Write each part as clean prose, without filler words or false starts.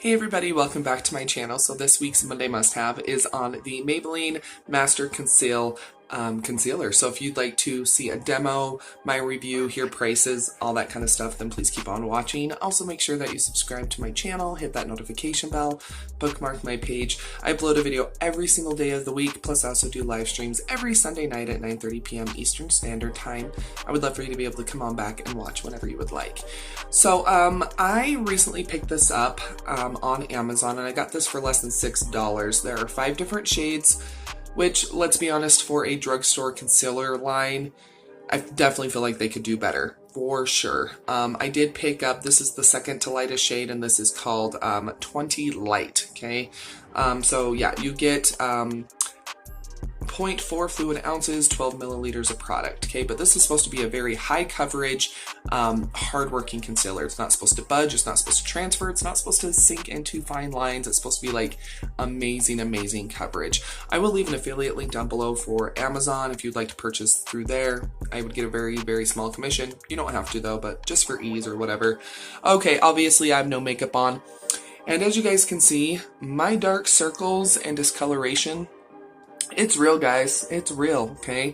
Hey everybody, welcome back to my channel. So this week's Monday must-have is on the Maybelline Master Conceal concealer. So if you'd like to see a demo, my review, hear prices, all that kind of stuff, then please keep on watching. Also make sure that you subscribe to my channel, hit that notification bell, bookmark my page. I upload a video every single day of the week, plus I also do live streams every Sunday night at 9:30 p.m. Eastern Standard Time. I would love for you to be able to come on back and watch whenever you would like. So I recently picked this up on Amazon, and I got this for less than $6. There are 5 different shades, which, let's be honest, for a drugstore concealer line, I definitely feel like they could do better, for sure. I did pick up, this is the second to lightest shade, and this is called 20 Light, okay? So yeah, you get 0.4 fluid ounces, 12 milliliters of product, okay? But this is supposed to be a very high coverage, hard-working concealer. It's not supposed to budge, it's not supposed to transfer, it's not supposed to sink into fine lines. It's supposed to be like amazing, amazing coverage. I will leave an affiliate link down below for Amazon if you'd like to purchase through there. I would get a very, very small commission. You don't have to though, but just for ease or whatever. Okay, obviously I have no makeup on. And as you guys can see, my dark circles and discoloration, it's real, guys. It's real, okay?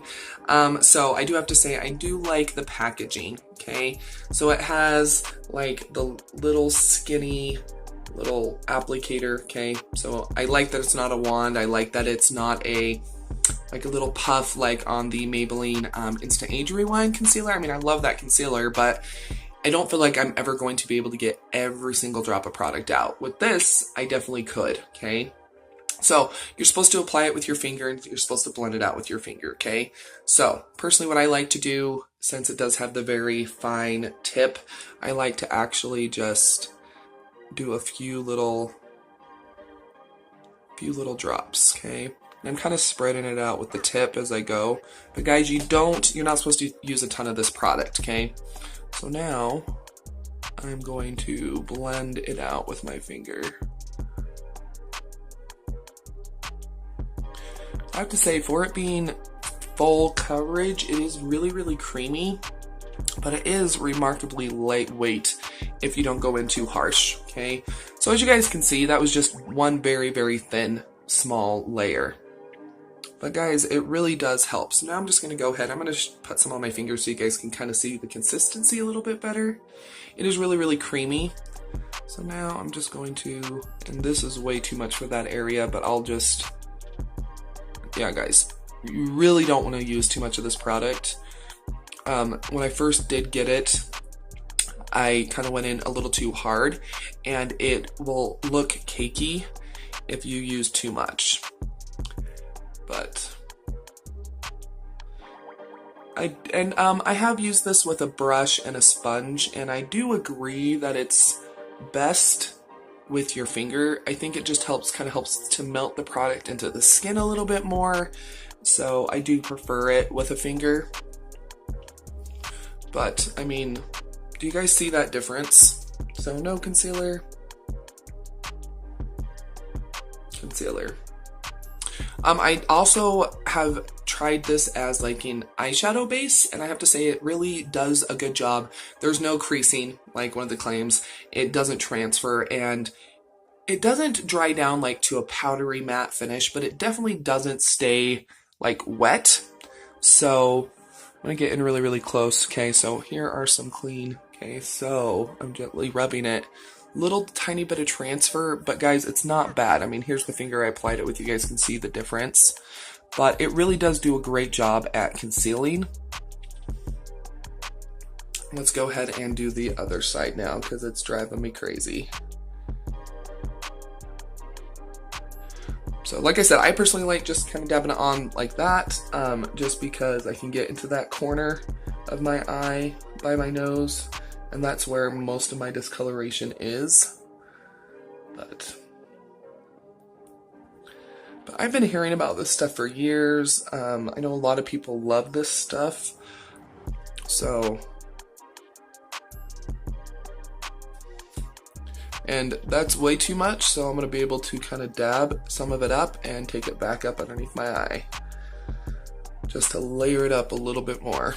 So I do have to say, I do like the packaging, okay? So it has, like, the little skinny little applicator, okay? So I like that it's not a wand. I like that it's not like a little puff like on the Maybelline Instant Age Rewind concealer. I mean, I love that concealer, but I don't feel like I'm ever going to be able to get every single drop of product out. With this, I definitely could, okay? So you're supposed to apply it with your finger and you're supposed to blend it out with your finger, okay? So personally what I like to do, since it does have the very fine tip, I like to actually just do a few little drops, okay? And I'm kind of spreading it out with the tip as I go. But guys, you're not supposed to use a ton of this product, okay? So now I'm going to blend it out with my finger. I have to say, for it being full coverage, it is really, really creamy, but it is remarkably lightweight if you don't go in too harsh, okay? So as you guys can see, that was just one very, very thin, small layer. But guys, it really does help. So now I'm just going to go ahead, I'm going to put some on my fingers so you guys can kind of see the consistency a little bit better. It is really, really creamy. So now I'm just going to, and this is way too much for that area, but I'll just... Yeah, guys, you really don't want to use too much of this product. When I first did get it, I kind of went in a little too hard, and it will look cakey if you use too much. But I have used this with a brush and a sponge, and I do agree that it's best with your finger. I think it just kind of helps to melt the product into the skin a little bit more. So I do prefer it with a finger. But I mean, do you guys see that difference? So no concealer. Concealer. I also have tried this as like an eyeshadow base, and I have to say it really does a good job. There's no creasing, like one of the claims. It doesn't transfer, and it doesn't dry down like to a powdery matte finish, but it definitely doesn't stay like wet. So I'm gonna get in really, really close. Okay, so here are some clean. Okay, so I'm gently rubbing it. Little tiny bit of transfer, but guys, it's not bad. I mean, here's the finger I applied it with. You guys can see the difference, but it really does do a great job at concealing. Let's go ahead and do the other side now because it's driving me crazy. So like I said, I personally like just kind of dabbing it on like that, just because I can get into that corner of my eye by my nose, and that's where most of my discoloration is. But I've been hearing about this stuff for years. I know a lot of people love this stuff. So, and that's way too much, so I'm going to be able to kind of dab some of it up and take it back up underneath my eye, just to layer it up a little bit more.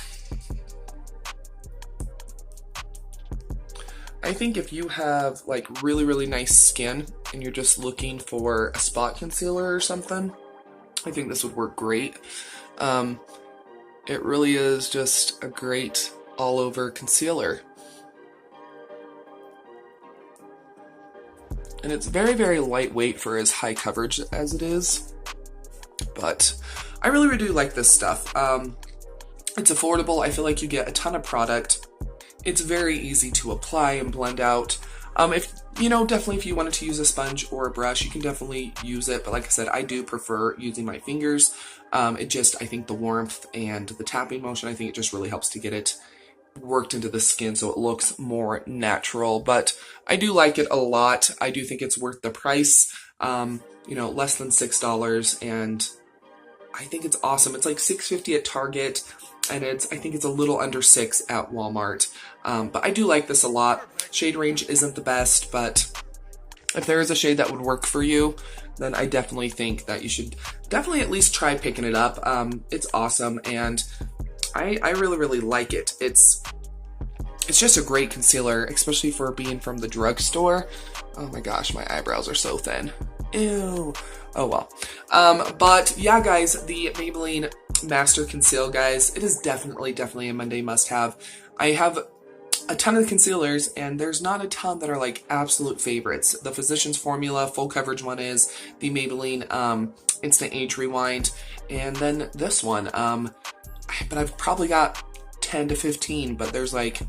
I think if you have like really nice skin and you're just looking for a spot concealer or something, I think this would work great. It really is just a great all-over concealer. And it's very lightweight for as high coverage as it is. But I really do like this stuff. It's affordable. I feel like you get a ton of product. It's very easy to apply and blend out. If you know, definitely if you wanted to use a sponge or a brush, you can definitely use it. But like I said, I do prefer using my fingers. I think the warmth and the tapping motion, I think it just really helps to get it worked into the skin so it looks more natural. But I do like it a lot. I do think it's worth the price. You know, less than $6, and I think it's awesome. It's like $6.50 at Target, and I think it's a little under $6 at Walmart. But I do like this a lot. Shade range isn't the best, but if there is a shade that would work for you, then I definitely think that you should definitely at least try picking it up. It's awesome, and I really like it. It's just a great concealer, especially for being from the drugstore. Oh my gosh, my eyebrows are so thin. Ew. Oh well. But yeah, guys, the Maybelline Master Conceal, guys, it is definitely a Monday must-have. I have a ton of concealers, and there's not a ton that are like absolute favorites. The Physicians Formula full coverage one is the Maybelline Instant Age Rewind, and then this one. But I've probably got 10 to 15, but there's like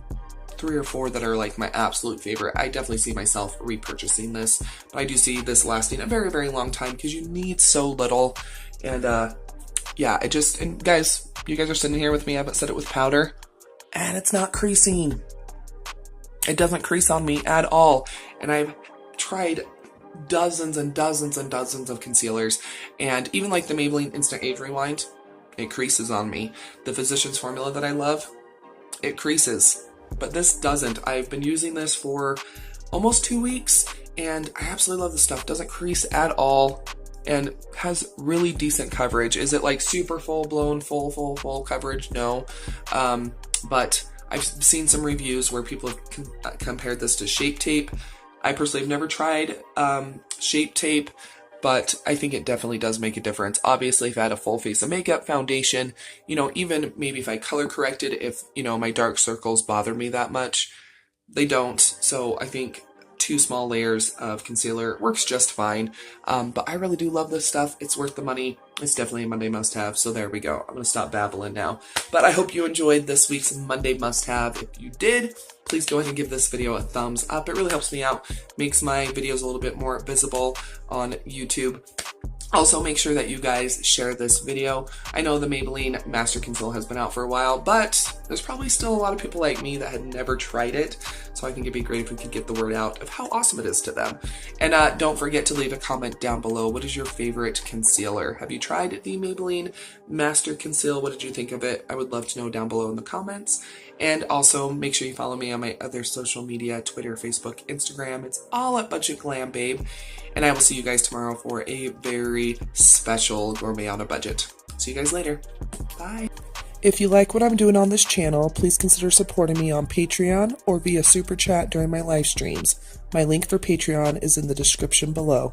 3 or 4 that are like my absolute favorite. I definitely see myself repurchasing this, but I do see this lasting a very long time because you need so little. And yeah, and guys, you guys are sitting here with me. I haven't set it with powder, and it's not creasing. It doesn't crease on me at all. And I've tried dozens and dozens and dozens of concealers, and even like the Maybelline Instant Age Rewind, it creases on me. The Physicians Formula that I love, it creases. But this doesn't. I've been using this for almost 2 weeks, and I absolutely love this stuff. Doesn't crease at all, and has really decent coverage. Is it like super full-blown, full coverage? No. But I've seen some reviews where people have compared this to Shape Tape. I personally have never tried Shape Tape, but I think it definitely does make a difference. Obviously, if I had a full face of makeup, foundation, you know, even maybe if I color corrected, if, you know, my dark circles bother me that much, they don't. So I think 2 small layers of concealer works just fine. But I really do love this stuff. It's worth the money. It's definitely a Monday must-have. So there we go. I'm going to stop babbling now. But I hope you enjoyed this week's Monday must-have. If you did, please go ahead and give this video a thumbs up. It really helps me out, makes my videos a little bit more visible on YouTube. Also, make sure that you guys share this video. I know the Maybelline Master Conceal has been out for a while, but there's probably still a lot of people like me that had never tried it. So I think it'd be great if we could get the word out of how awesome it is to them. And don't forget to leave a comment down below. What is your favorite concealer? Have you tried the Maybelline Master Conceal? What did you think of it? I would love to know down below in the comments. And also, make sure you follow me on my other social media, Twitter, Facebook, Instagram. It's all at Budget Glam Babe. And I will see you guys tomorrow for a very special Gourmet on a Budget. See you guys later. Bye. If you like what I'm doing on this channel, please consider supporting me on Patreon or via Super Chat during my live streams. My link for Patreon is in the description below.